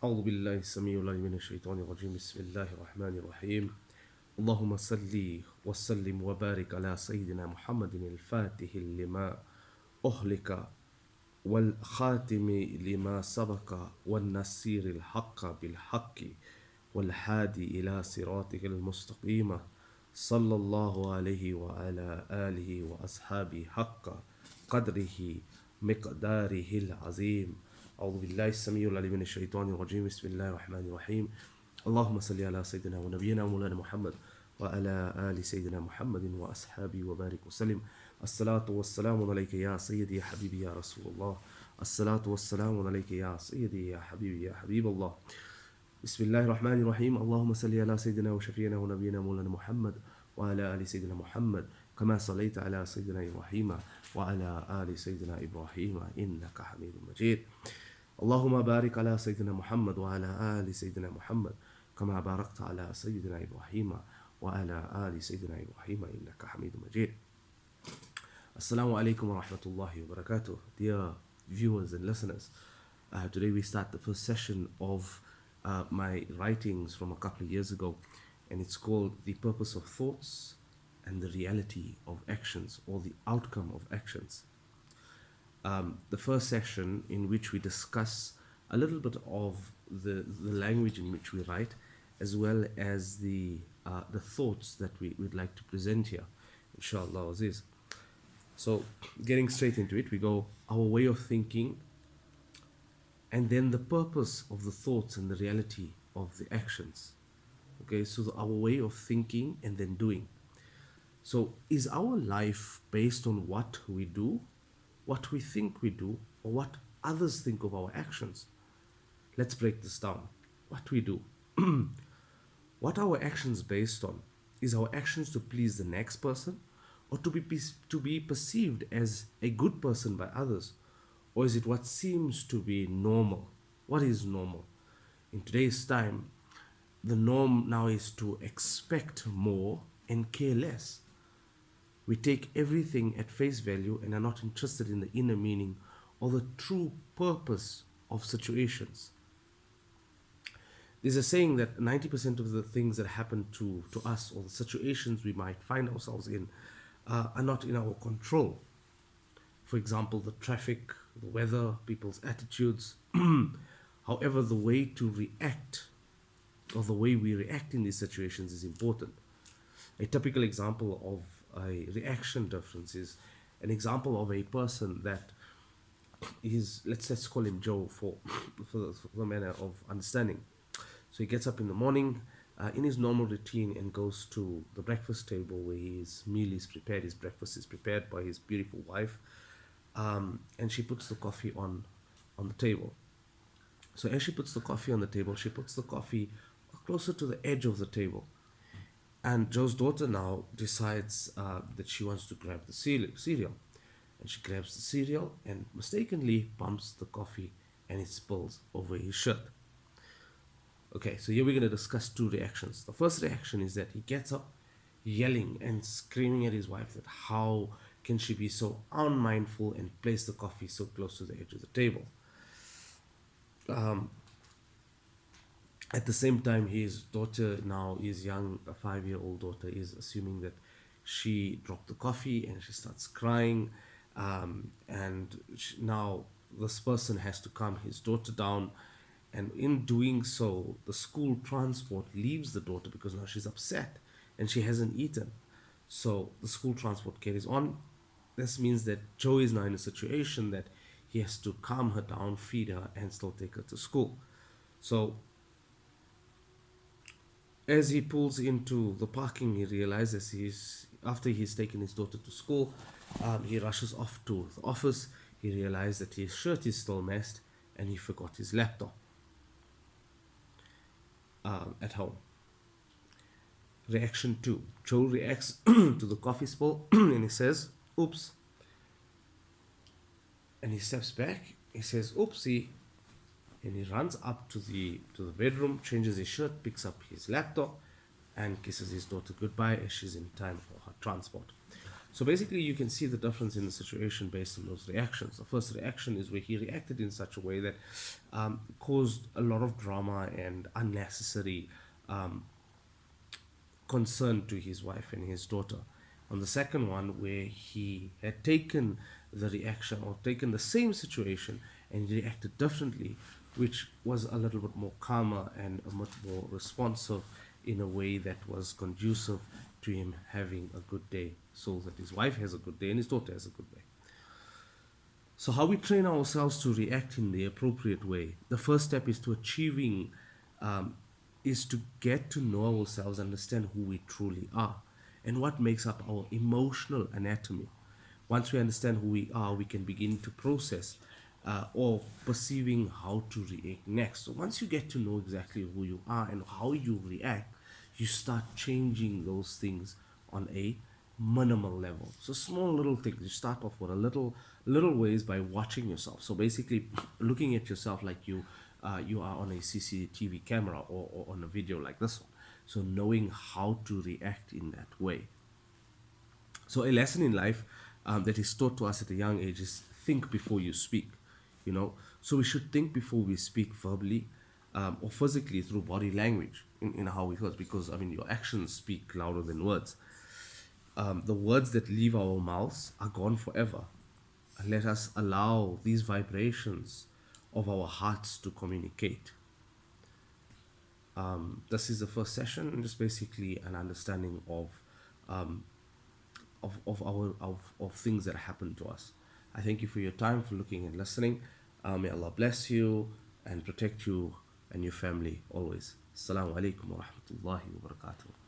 أعوذ بالله السميع العليم من الشيطان الرجيم بسم الله الرحمن الرحيم اللهم صل وسلم وبارك على سيدنا محمد الفاتح لما أهلك والخاتم لما سبق والنصير الحق بالحق والهادي إلى صراطك المستقيم صلى الله عليه وعلى آله وأصحابه حق قدره مقداره العظيم أعوذ بالله السميع العليم من الشيطان الرجيم بسم الله الرحمن الرحيم اللهم صل على سيدنا ونبينا مولانا محمد وعلى آل سيدنا محمد وأصحابه وبارك وسلم الصلاة والسلام عليك يا سيدي يا حبيبي يا رسول الله الصلاة والسلام عليك يا سيدي يا حبيبي يا حبيب الله بسم الله الرحمن الرحيم اللهم صل على سيدنا وشفينا ونبينا مولانا محمد وعلى آل سيدنا محمد كما صليت على سيدنا إبراهيم وعلى آل سيدنا إبراهيم إنك حميد مجيد اللهم بارك على سيدنا محمد وعلى آل سيدنا محمد كما باركت على سيدنا إبراهيم وعلى آل سيدنا إبراهيم إنك حميد مجيد Assalamu alaikum wa rahmatullahi wa barakatuh. Dear viewers and listeners, today we start the first session of my writings from a couple of years ago, and it's called The Purpose of Thoughts and the Reality of Actions, or the Outcome of Actions. The first session in which we discuss a little bit of the language in which we write, as well as the thoughts that we'd like to present here, inshallah aziz. So getting straight into it, we go our way of thinking, and then the purpose of the thoughts and the reality of the actions. Okay, so our way of thinking and then doing. So is our life based on what we do, what we think we do, or what others think of our actions? Let's break this down. What we do. What our actions based on? Is our actions to please the next person, or to be perceived as a good person by others? Or is it what seems to be normal? What is normal? In today's time, the norm now is to expect more and care less. We take everything at face value and are not interested in the inner meaning or the true purpose of situations. There's a saying that 90% of the things that happen to us, or the situations we might find ourselves in, are not in our control. For example, the traffic, the weather, people's attitudes. However, the way to react, or the way we react in these situations, is important. A typical example of a reaction difference is an example of a person that is, let's call him Joe for the manner of understanding. So he gets up in the morning, in his normal routine, and goes to the breakfast table where his meal is prepared, his breakfast is prepared by his beautiful wife, and she puts the coffee on the table. So as she puts the coffee on the table, she puts the coffee closer to the edge of the table. And Joe's daughter now decides that she wants to grab the cereal. And she grabs the cereal and mistakenly bumps the coffee, and it spills over his shirt. Okay, so here we're going to discuss two reactions. The first reaction is that he gets up yelling and screaming at his wife that how can she be so unmindful and place the coffee so close to the edge of the table. At the same time, his daughter, now his young 5-year-old daughter, is assuming that she dropped the coffee, and she starts crying, and now this person has to calm his daughter down. And in doing so, the school transport leaves the daughter because now she's upset and she hasn't eaten. So the school transport carries on. This means that Joe is now in a situation that he has to calm her down, feed her, and still take her to school. So as he pulls into the parking, he realizes after he's taken his daughter to school, he rushes off to the office. He realized that his shirt is still messed, and he forgot his laptop at home. Reaction 2. Joe reacts to the coffee spill and he says, oops. And he steps back, he says, oopsie, and he runs up to the bedroom, changes his shirt, picks up his laptop, and kisses his daughter goodbye as she's in time for her transport. So basically, you can see the difference in the situation based on those reactions. The first reaction is where he reacted in such a way that caused a lot of drama and unnecessary concern to his wife and his daughter. On the second one, where he had taken the reaction or taken the same situation and he reacted differently, which was a little bit more calmer and a much more responsive in a way that was conducive to him having a good day, so that his wife has a good day and his daughter has a good day. So, how we train ourselves to react in the appropriate way. The first step is to achieving, is to get to know ourselves, understand who we truly are, and what makes up our emotional anatomy. Once we understand who we are, we can begin to process or perceiving how to react next. So, once you get to know exactly who you are and how you react, you start changing those things on a minimal level. So small little things. You start off with a little ways by watching yourself. So basically, looking at yourself like you are on a CCTV camera or on a video like this one. So knowing how to react in that way. So a lesson in life that is taught to us at a young age is think before you speak. So we should think before we speak verbally or physically through body language in how we feel, because I mean your actions speak louder than words. The words that leave our mouths are gone forever. Let us allow these vibrations of our hearts to communicate. This is the first session, just basically an understanding of things that happen to us. I thank you for your time, for looking and listening. May Allah bless you and protect you and your family always. Assalamu alaikum wa rahmatullahi wa barakatuh.